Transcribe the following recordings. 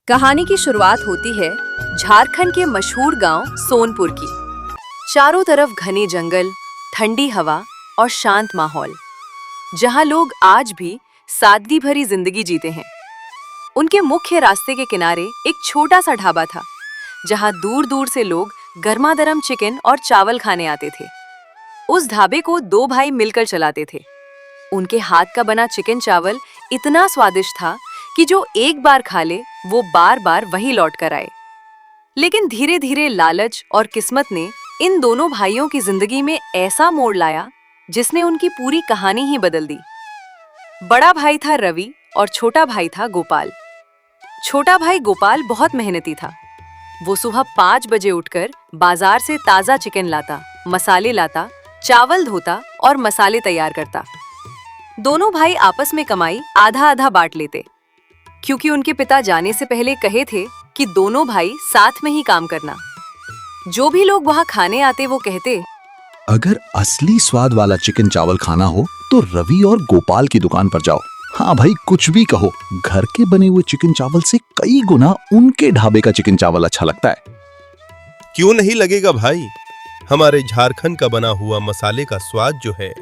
कहानी की शुरुआत होती है झारखंड के मशहूर गांव सोनपुर की। चारों तरफ घने जंगल, ठंडी हवा और शांत माहौल, जहां लोग आज भी सादगी भरी जिंदगी जीते हैं। उनके मुख्य रास्ते के किनारे एक छोटा सा ढाबा था, जहां दूर दूर से लोग गर्मागर्म चिकन और चावल खाने आते थे। उस ढाबे को दो भाई मिलकर चलाते थे। उनके हाथ का बना चिकन चावल इतना स्वादिष्ट था कि जो एक बार खा ले वो बार बार वहीं लौट कर आए। लेकिन धीरे धीरे लालच और किस्मत ने इन दोनों भाइयों की जिंदगी में ऐसा मोड़ लाया जिसने उनकी पूरी कहानी ही बदल दी। बड़ा भाई था रवि और छोटा भाई था गोपाल। छोटा भाई गोपाल बहुत मेहनती था। वो सुबह 5 बजे उठकर बाजार से ताजा चिकन लाता, मसाले लाता, चावल धोता और मसाले तैयार करता। दोनों भाई आपस में कमाई आधा आधा बांट लेते, क्योंकि उनके पिता जाने से पहले कहे थे कि दोनों भाई साथ में ही काम करना। जो भी लोग वहां खाने आते वो कहते, अगर असली स्वाद वाला चिकन चावल खाना हो तो रवि और गोपाल की दुकान पर जाओ। हाँ भाई, कुछ भी कहो, घर के बने हुए चिकन चावल से कई गुना उनके ढाबे का चिकन चावल अच्छा लगता है। क्यों नहीं लगेगा भाई, हमारे झारखंड का बना हुआ मसाले का स्वाद जो है।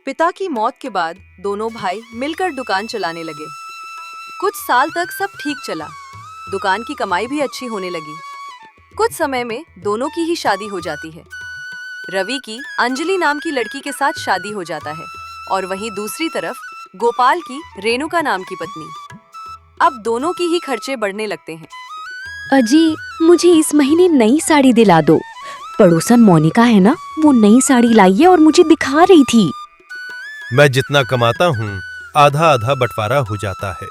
पिता की मौत के बाद दोनों भाई मिलकर दुकान चलाने लगे। कुछ साल तक सब ठीक चला, दुकान की कमाई भी अच्छी होने लगी। कुछ समय में दोनों की ही शादी हो जाती है। रवि की अंजलि नाम की लड़की के साथ शादी हो जाता है और वहीं दूसरी तरफ गोपाल की रेणुका नाम की पत्नी। अब दोनों की ही खर्चे बढ़ने लगते हैं। अजी, मुझे इस महीने नई साड़ी दिला दो। पड़ोसन मोनिका है ना, वो नई साड़ी लाई है और मुझे दिखा रही थी। मैं जितना कमाता हूँ आधा आधा बंटवारा हो जाता है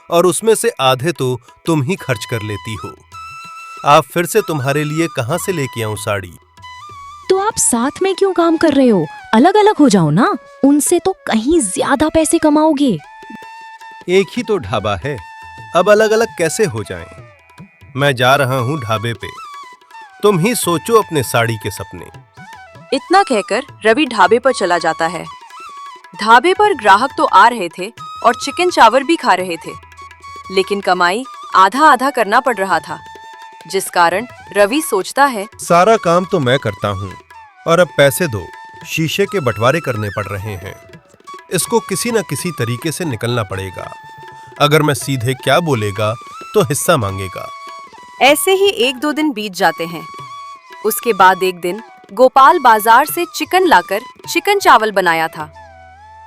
और उसमें से आधे तो तुम ही खर्च कर लेती हो। आप फिर से तुम्हारे लिए कहाँ से लेके आऊं साड़ी? तो आप साथ में क्यों काम कर रहे हो? अलग अलग हो जाओ ना, उनसे तो कहीं ज्यादा पैसे कमाओगे। एक ही तो ढाबा है, अब अलग अलग कैसे हो जाएं? मैं जा रहा हूँ ढाबे पे, तुम ही सोचो अपने साड़ी के सपने। इतना कहकर रवि ढाबे पर चला जाता है। ढाबे पर ग्राहक तो आ रहे थे और चिकन चावल भी खा रहे थे, लेकिन कमाई आधा आधा करना पड़ रहा था, जिस कारण रवि सोचता है, सारा काम तो मैं करता हूँ और अब पैसे दो शीशे के बंटवारे करने पड़ रहे हैं। इसको किसी न किसी तरीके से निकलना पड़ेगा। अगर मैं सीधे क्या बोलेगा तो हिस्सा मांगेगा। ऐसे ही 1-2 दिन बीत जाते हैं। उसके बाद एक दिन गोपाल बाजार से चिकन लाकर चिकन चावल बनाया था,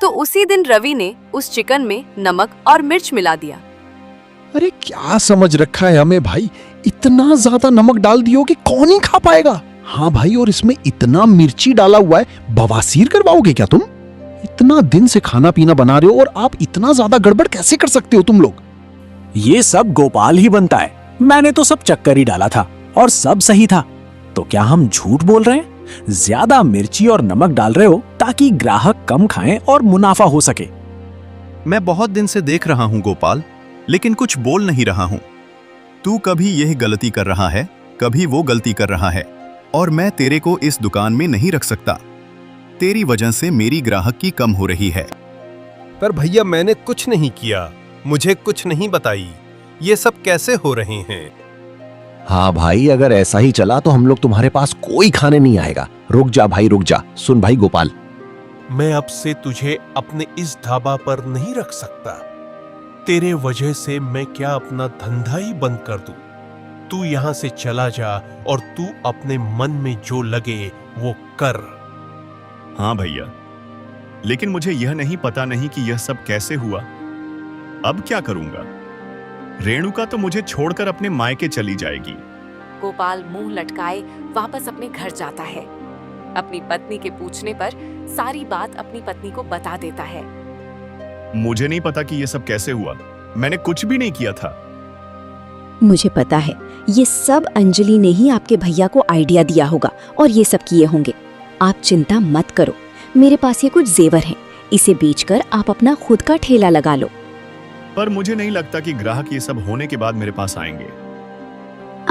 तो उसी दिन रवि ने उस चिकन में नमक और मिर्च मिला दिया। अरे क्या समझ रखा है हमें भाई, इतना ज्यादा नमक डाल दियो कि कौन ही खा पाएगा। हाँ भाई, और इसमें इतना मिर्ची डाला हुआ है, बवासीर करवाओगे क्या तुम? इतना दिन से खाना पीना बना रहे हो और आप इतना ज्यादा गड़बड़ कैसे कर सकते हो तुम लोग? ये सब गोपाल ही बनता है, मैंने तो सब चक्कर ही डाला था और सब सही था। तो क्या हम झूठ बोल रहे हैं? ज्यादा मिर्ची और नमक डाल रहे हो ताकि ग्राहक कम खाएं और मुनाफा हो सके। मैं बहुत दिन से देख रहा हूं गोपाल, लेकिन कुछ बोल नहीं रहा हूं। तू कभी यह गलती कर रहा है, कभी वो गलती कर रहा है, और मैं तेरे को इस दुकान में नहीं रख सकता। तेरी वजह से मेरी ग्राहक की कम हो रही है। पर भैया, मैंने कुछ नहीं किया, मुझे कुछ नहीं बताई, ये सब कैसे हो रहे हैं? हाँ भाई, अगर ऐसा ही चला तो हम लोग तुम्हारे पास कोई खाने नहीं आएगा। रुक जा भाई, रुक जा। सुन भाई गोपाल, मैं अब से तुझे अपने इस ढाबा पर नहीं रख सकता। तेरे वजह से मैं क्या अपना धंधा ही बंद कर दूं? तू यहाँ से चला जा और तू अपने मन में जो लगे वो कर। हाँ भैया, लेकिन मुझे यह नहीं पता नहीं कि यह सब कैसे हुआ। अब क्या करूंगा? रेणुका तो मुझे छोड़कर अपने मायके चली जाएगी। गोपाल मुंह लटकाए वापस अपने घर जाता है। अपनी पत्नी के पूछने पर सारी बात अपनी पत्नी को बता देता है। मुझे नहीं पता कि यह सब कैसे हुआ, मैंने कुछ भी नहीं किया था। मुझे पता है, ये सब अंजलि ने ही आपके भैया को आइडिया दिया होगा और ये सब किए होंगे। आप चिंता मत करो, मेरे पास ये कुछ जेवर हैं, इसे बेचकर आप अपना खुद का ठेला लगा लो। पर मुझे नहीं लगता कि ग्राहक ये सब होने के बाद मेरे पास आएंगे।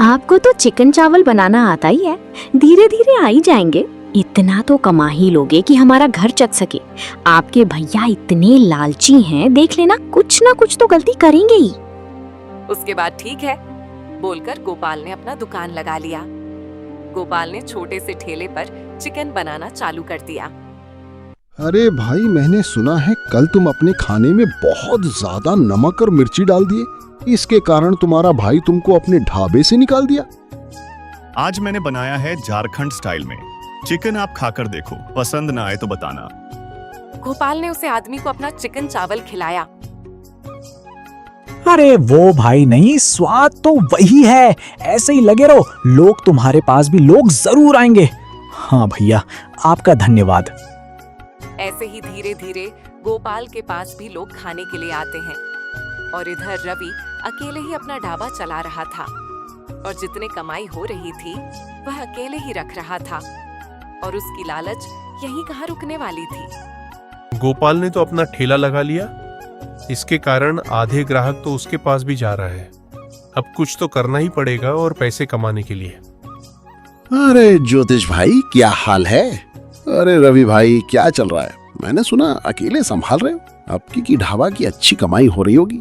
आपको तो चिकन चावल बनाना आता ही है, धीरे धीरे आ ही जाएंगे। इतना तो कमा ही लोगे कि हमारा घर चल सके। आपके भैया इतने लालची हैं, देख लेना कुछ ना कुछ तो गलती करेंगे ही। उसके बाद ठीक है बोलकर गोपाल ने अपना दुकान लगा लिया। गोपाल ने छोटे से ठेले पर चिकन बनाना चालू कर दिया। अरे भाई, मैंने सुना है कल तुम अपने खाने में बहुत ज्यादा नमक और मिर्ची डाल दिए, इसके कारण तुम्हारा भाई तुमको अपने ढाबे से निकाल दिया। आज मैंने बनाया है झारखंड स्टाइल में। चिकन आप खाकर देखो, पसंद ना आए तो बताना। गोपाल ने उसे आदमी को अपना चिकन चावल खिलाया। अरे वो भाई नहीं, स्वाद तो वही है। ऐसे ही लगे रहो, लोग तुम्हारे पास भी लोग जरूर आएंगे। हाँ भैया, आपका धन्यवाद। ऐसे ही धीरे धीरे गोपाल के पास भी लोग खाने के लिए आते हैं और इधर रवि अकेले ही अपना ढाबा चला रहा था और जितने कमाई हो रही थी वह अकेले ही रख रहा था और उसकी लालच यहीं कहाँ रुकने वाली थी। गोपाल ने तो अपना ठेला लगा लिया, इसके कारण आधे ग्राहक तो उसके पास भी जा रहा है। अब कुछ तो करना ही पड़ेगा और पैसे कमाने के लिए। अरे ज्योतिष भाई, क्या हाल है? अरे रवि भाई, क्या चल रहा है? मैंने सुना अकेले संभाल रहे हो, आपकी की ढाबा की अच्छी कमाई हो रही होगी।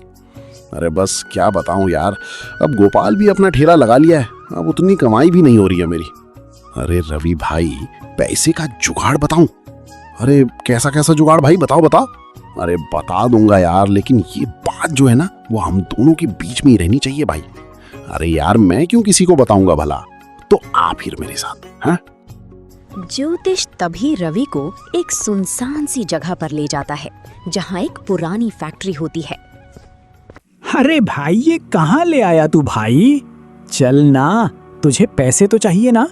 अरे बस क्या बताऊं यार, अब गोपाल भी अपना ठेला लगा लिया है, अब उतनी कमाई भी नहीं हो रही है मेरी। अरे रवि भाई, पैसे का जुगाड़ बताऊं? अरे कैसा कैसा जुगाड़ भाई, बताओ बताओ। अरे बता दूंगा यार, लेकिन ये बात जो है ना, वो हम दोनों के बीच में ही रहनी चाहिए भाई। अरे यार, मैं क्यों किसी को बताऊंगा भला, तो आप फिर मेरे साथ। हाँ, ज्योतिष तभी रवि को एक सुनसान सी जगह पर ले जाता है जहाँ एक पुरानी फैक्ट्री होती है। अरे भाई, ये कहाँ ले आया तू भाई? चल ना, तुझे पैसे तो चाहिए ना।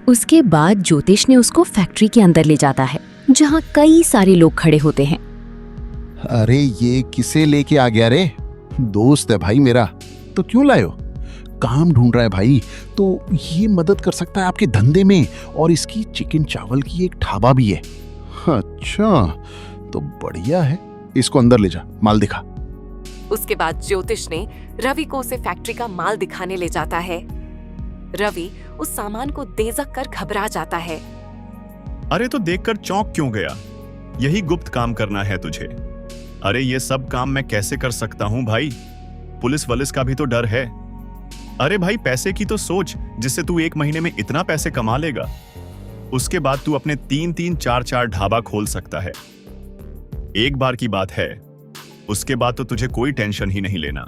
उसके बाद ज्योतिष ने उसको फैक्ट्री के अंदर ले जाता है जहाँ कई सारे लोग खड़े होते हैं। अरे ये किसे लेके आ गया रे? दोस्त है भाई मेरा, तो क्यों लाए हो? काम ढूंढ रहा है भाई, तो ये मदद कर सकता है आपके धंधे में, और इसकी चिकन चावल की एक ढाबा भी है। अच्छा, तो बढ़िया है, इसको अंदर ले जा, माल दिखा। उसके बाद ज्योतिष ने रवि को उसे फैक्ट्री का माल दिखाने ले जाता है। रवि उस सामान को देख कर घबरा जाता है। अरे तो देखकर चौंक क्यों गया? यही गुप्त काम करना है तुझे। अरे ये सब काम मैं कैसे कर सकता हूँ भाई? पुलिस वलिस का भी तो डर है। अरे भाई, पैसे की तो सोच, जिससे तू एक महीने में इतना पैसे कमा लेगा। उसके बाद तू अपने 3-3, 4-4 ढाबा खोल सकता है। एक बार की बात है, उसके बाद तो तुझे कोई टेंशन ही नहीं लेना।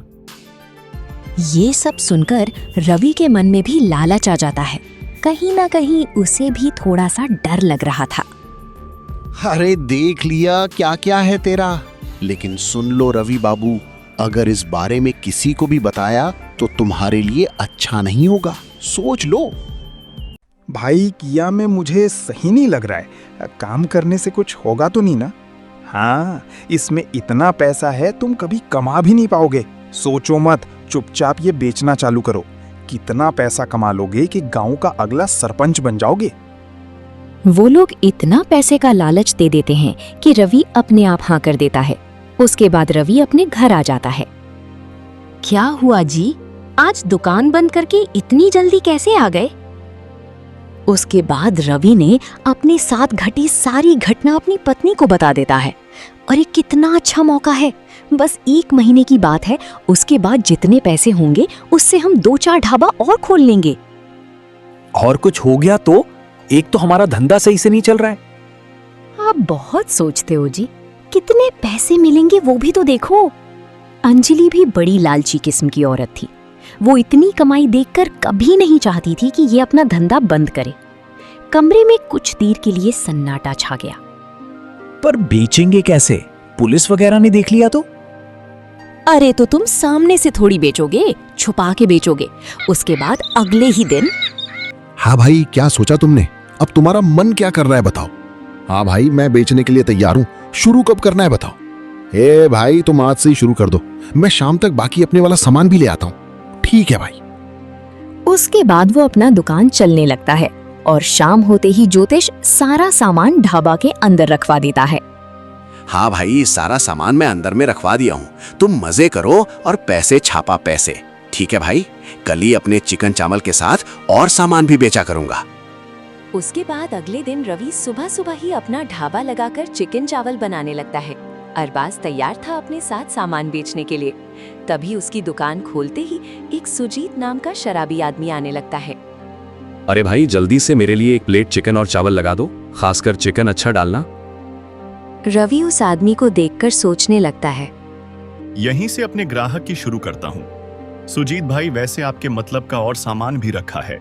ये सब सुनकर रवि के मन में भी लालच आ जाता है। कहीं ना कहीं उसे भी थोड़ा सा डर लग रहा था। अरे देख लिया क्या क्या है तेरा, लेकिन सुन लो रवि बाबू, अगर इस बारे में किसी को भी बताया तो तुम्हारे लिए अच्छा नहीं होगा, सोच लो। भाई, किया में मुझे सही नहीं लग रहा है। काम करने से कुछ होगा तो नहीं ना? हाँ, इसमें इतना पैसा है, तुम कभी कमा भी नहीं पाओगे। सोचो मत, चुपचाप ये बेचना चालू करो। कितना पैसा कमा लोगे कि गांव का अगला सरपंच बन जाओगे। वो लोग इतना पैसे का लालच दे देते हैं कि रवि अपने आप हाँ कर देता है। उसके बाद रवि अपने घर आ जाता है। क्या हुआ जी, आज दुकान बंद करके इतनी जल्दी कैसे आ गए? उसके बाद रवि ने अपने साथ घटी सारी घटना अपनी पत्नी को बता देता है। और ये कितना अच्छा मौका है, बस 1 महीने की बात है, उसके बाद जितने पैसे होंगे उससे हम 2-4 ढाबा और खोल लेंगे। और कुछ हो गया तो? एक तो हमारा धंधा सही से नहीं चल रहा है। आप बहुत सोचते हो जी, कितने पैसे मिलेंगे वो भी तो देखो। अंजलि भी बड़ी लालची किस्म की औरत थी। वो इतनी कमाई देखकर कभी नहीं चाहती थी कि ये अपना धंधा बंद करे। कमरे में कुछ देर के लिए सन्नाटा छा गया। पर बेचेंगे कैसे? पुलिस वगैरह ने देख लिया तो? अरे तो तुम सामने से थोड़ी बेचोगे, छुपा के बेचोगे। उसके बाद अगले ही दिन। हाँ भाई, क्या सोचा तुमने? अब तुम्हारा मन क्या कर रहा है बताओ। हाँ भाई, मैं बेचने के लिए तैयार हूँ, शुरू कब करना है बताओ। ए भाई, तुम आज से ही शुरू कर दो, मैं शाम तक बाकी अपने वाला सामान भी ले आता हूँ। ठीक है भाई। उसके बाद वो अपना दुकान चलने लगता है और शाम होते ही ज्योतिष सारा सामान ढाबा के अंदर रखवा देता है। हाँ भाई, सारा सामान मैं अंदर में रखवा दिया हूँ, तुम मजे करो और पैसे छापा पैसे। ठीक है भाई, कल ही अपने चिकन चावल के साथ और सामान भी बेचा करूंगा। उसके बाद अगले दिन रवि सुबह सुबह ही अपना ढाबा लगाकर चिकन चावल बनाने लगता है। अरबाज तैयार था अपने साथ सामान बेचने के लिए। तभी उसकी दुकान खोलते ही एक सुजीत नाम का शराबी आदमी आने लगता है। अरे भाई जल्दी से मेरे लिए एक प्लेट चिकन और चावल लगा दो, खासकर चिकन अच्छा डालना। रवि उस आदमी को देखकर सोचने लगता है। यहीं से अपने ग्राहक की शुरू करता हूँ। सुजीत भाई, वैसे आपके मतलब का और सामान भी रखा है।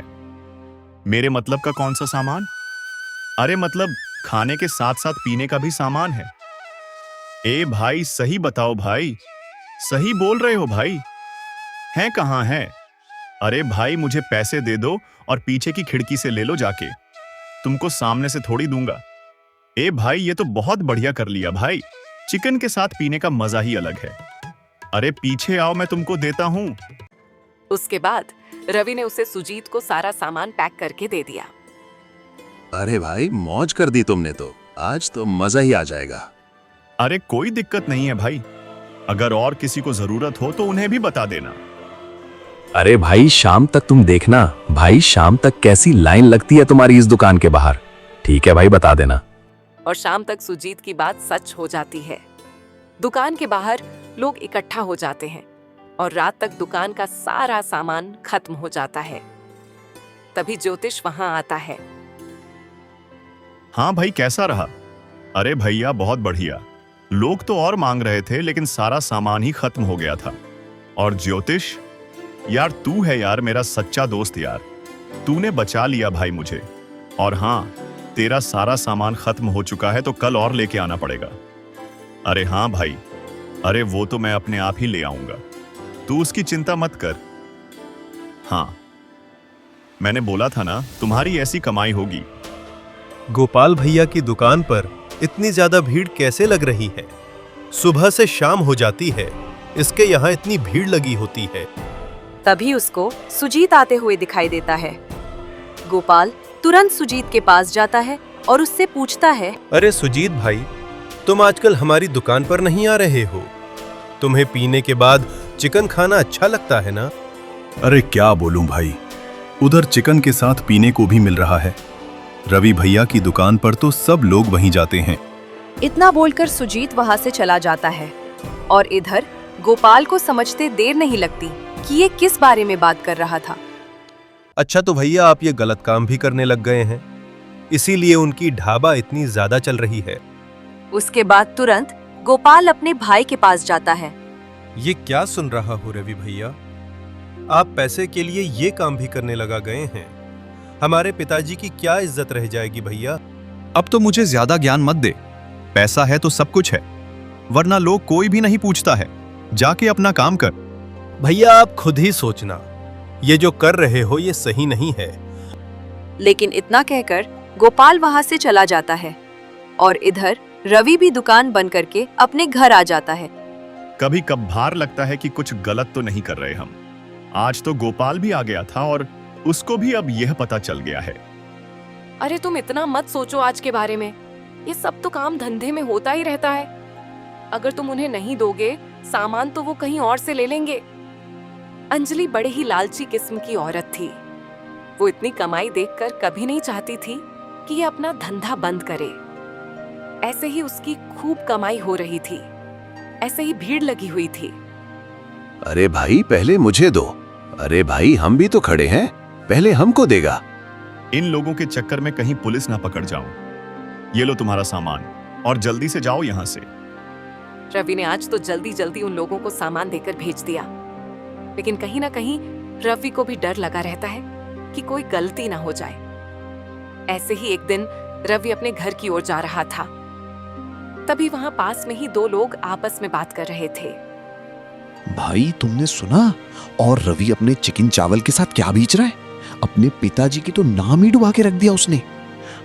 मेरे मतलब का कौन सा सामान? अरे मतलब खाने के साथ साथ पीने का भी सामान है। ए भाई सही बताओ भाई, सही बोल रहे हो भाई, हैं कहाँ है? अरे भाई मुझे पैसे दे दो और पीछे की खिड़की से ले लो जाके, तुमको सामने से थोड़ी दूंगा। ए भाई ये तो बहुत बढ़िया कर लिया भाई, चिकन के साथ पीने का मजा ही अलग है। अरे पीछे आओ, मैं तुमको देता हूँ। उसके बाद रवि ने उसे सुजीत को सारा सामान पैक करके दे दिया। अरे भाई मौज कर दी तुमने तो, आज तो मजा ही आ जाएगा। अरे कोई दिक्कत नहीं है भाई, अगर और किसी को जरूरत हो तो उन्हें भी बता देना। अरे भाई शाम तक तुम देखना, भाई शाम तक कैसी लाइन लगती है तुम्हारी इस दुकान के बाहर। ठीक है भाई, बता देना। और शाम तक सुजीत की बात सच हो जाती है। दुकान के बाहर लोग इकट्ठा हो जाते हैं और रात तक दुकान का सारा सामान खत्म हो जाता है। तभी ज्योतिष वहां आता है। हाँ भाई कैसा रहा? अरे भैया बहुत बढ़िया, लोग तो और मांग रहे थे लेकिन सारा सामान ही खत्म हो गया था। और ज्योतिष यार, तू है यार मेरा सच्चा दोस्त यार, तूने बचा लिया भाई मुझे। और हाँ, तेरा सारा सामान खत्म हो चुका है तो कल और लेके आना पड़ेगा। अरे हाँ भाई, अरे वो तो मैं अपने आप ही ले आऊंगा, तू उसकी चिंता मत कर। हाँ मैंने बोला था ना, तुम्हारी ऐसी कमाई होगी। गोपाल भैया की दुकान पर इतनी ज्यादा भीड़ कैसे लग रही है? सुबह से शाम हो जाती है, इसके यहाँ इतनी भीड़ लगी होती है। तभी उसको सुजीत आते हुए दिखाई देता है। गोपाल तुरंत सुजीत के पास जाता है और उससे पूछता है, अरे सुजीत भाई, तुम आजकल हमारी दुकान पर नहीं आ रहे हो? तुम्हें पीने के बाद चिकन खाना अच्छा लगता है ना? अरे क्या बोलूं भाई, उधर चिकन के साथ पीने को भी मिल रहा है। रवि भैया की दुकान पर तो सब लोग वहीं जाते हैं। इतना बोलकर सुजीत वहां से चला जाता है और इधर गोपाल को समझते देर नहीं लगती कि ये किस बारे में बात कर रहा था। अच्छा तो भैया आप ये गलत काम भी करने लग गए हैं, इसीलिए उनकी ढाबा इतनी ज्यादा चल रही है। उसके बाद तुरंत गोपाल अपने भाई के पास जाता है। ये क्या सुन रहा हूँ रवि भैया, आप पैसे के लिए ये काम भी करने लगा गए हैं। हमारे पिताजी की क्या इज्जत रह जाएगी भैया? अब तो मुझे ज्यादा ज्ञान मत दे, पैसा है तो सब कुछ है, वरना लोग कोई भी नहीं पूछता है। जाके अपना काम कर। भैया आप खुद ही सोचना, ये जो कर रहे हो ये सही नहीं है। लेकिन इतना कहकर गोपाल वहां से चला जाता है और इधर रवि भी दुकान बंद करके अपने घर आ जाता है। कभी कभार लगता है कि कुछ गलत तो नहीं कर रहे हम। आज तो गोपाल भी आ गया था और उसको भी अब यह पता चल गया है। अरे तुम इतना मत सोचो आज के बारे में, ये सब तो काम धंधे में होता ही रहता है। अगर तुम उन्हें नहीं दोगे सामान तो वो कहीं और से ले लेंगे। अंजलि बड़े ही लालची किस्म की औरत थी। वो इतनी कमाई देखकर कभी नहीं चाहती थी कि ये अपना धंधा बंद करे। ऐसे ही उसकी खूब कमाई हो रही थी, ऐसे ही भीड़ लगी हुई थी। अरे भाई पहले मुझे दो, अरे भाई हम भी तो खड़े हैं, पहले हमको देगा। इन लोगों के चक्कर में कहीं पुलिस ना पकड़ जाऊं। ये लो तुम्हारा सामान और जल्दी से जाओ यहाँ से। रवि ने आज तो जल्दी जल्दी उन लोगों को सामान देकर भेज दिया, लेकिन कहीं ना कहीं रवि को भी डर लगा रहता है कि कोई गलती ना हो जाए। ऐसे ही एक दिन रवि अपने घर की ओर जा रहा था। तभी वहां पास में ही दो लोग आपस में बात कर रहे थे। भाई तुमने सुना, और रवि अपने चिकन चावल के साथ क्या बेच रहा है? अपने पिताजी की तो नाम ही डुबा के रख दिया उसने।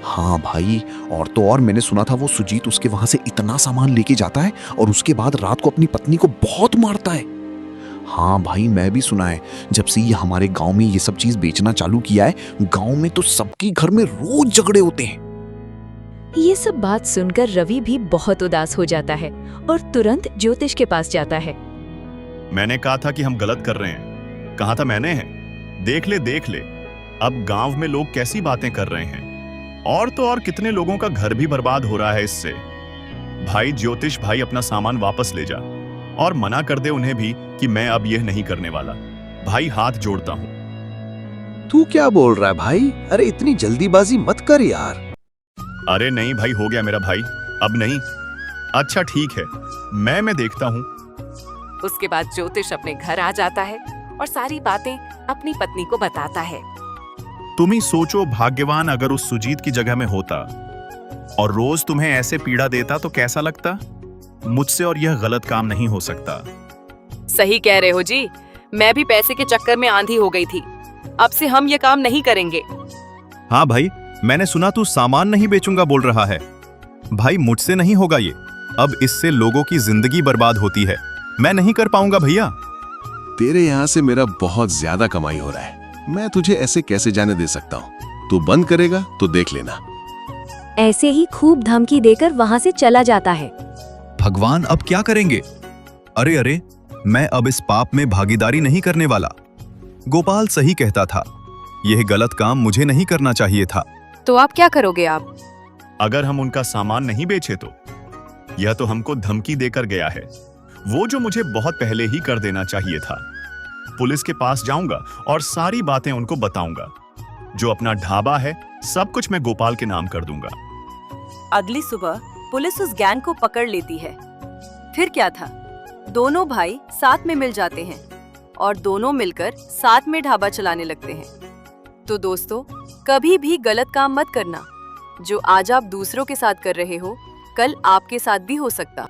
हाँ भाई, और तो और मैंने सुना था वो सुजीत उसके वहां से इतना सामान लेके जाता है और उसके बाद रात को अपनी पत्नी को बहुत मारता है। हाँ भाई मैं भी सुना है, जब से ये हमारे गांव में ये सब चीज बेचना चालू किया है, गांव में तो सबके घर में रोज झगड़े होते हैं। ये सब बात सुनकर रवि भी बहुत उदास हो जाता है और तुरंत ज्योतिष के पास जाता है। मैंने कहा था कि हम गलत कर रहे हैं, कहा था मैंने है। देख ले, अब गांव में लोग कैसी बातें कर रहे हैं, और तो और कितने लोगों का घर भी बर्बाद हो रहा है इससे। भाई ज्योतिष भाई, अपना सामान वापस ले जा और मना कर दे उन्हें भी कि मैं अब यह नहीं करने वाला। भाई हाथ जोड़ता हूं। तू क्या बोल रहा है भाई? अरे इतनी जल्दीबाजी मत कर यार। अरे नहीं भाई, हो गया मेरा भाई, अब नहीं। अच्छा ठीक है, मैं देखता हूं। उसके बाद ज्योतिष अपने घर आ जाता है और सारी बातें अपनी पत्नी को बताता है। तुम ही सोचो, भाग्यवान अगर उस सुजीत की जगह में होता और रोज तुम्हें ऐसे पीड़ा देता तो कैसा लगता? मुझसे और यह गलत काम नहीं हो सकता। सही कह रहे हो जी, मैं भी पैसे के चक्कर में आंधी हो गई थी। अब से हम ये काम नहीं करेंगे। हाँ भाई, मैंने सुना तू सामान नहीं बेचूंगा बोल रहा है। भाई मुझसे नहीं होगा ये, अब इससे लोगों की जिंदगी बर्बाद होती है, मैं नहीं कर पाऊंगा भैया। तेरे यहाँ से मेरा बहुत ज्यादा कमाई हो रहा है, मैं तुझे ऐसे कैसे जाने दे सकता हूँ? तू बंद करेगा तो देख लेना। ऐसे ही खूब धमकी देकर वहां से चला जाता है। भगवान अब क्या करेंगे? अरे अरे, मैं अब इस पाप में भागीदारी नहीं करने वाला। गोपाल सही कहता था, यह गलत काम मुझे नहीं करना चाहिए था। तो आप क्या करोगे आप? अगर हम उनका सामान नहीं बेचे तो? यह तो हमको धमकी देकर गया है, वो जो मुझे बहुत पहले ही कर देना चाहिए था। पुलिस के पास जाऊंगा और सारी बातें उनको बताऊंगा। जो अपना ढाबा है सब कुछ मैं गोपाल के नाम कर दूंगा। अगली सुबह पुलिस उस गैंग को पकड़ लेती है। फिर क्या था, दोनों भाई साथ में मिल जाते हैं और दोनों मिलकर साथ में ढाबा चलाने लगते हैं। तो दोस्तों, कभी भी गलत काम मत करना। जो आज आप दूसरों के साथ कर रहे हो, कल आपके साथ भी हो सकता।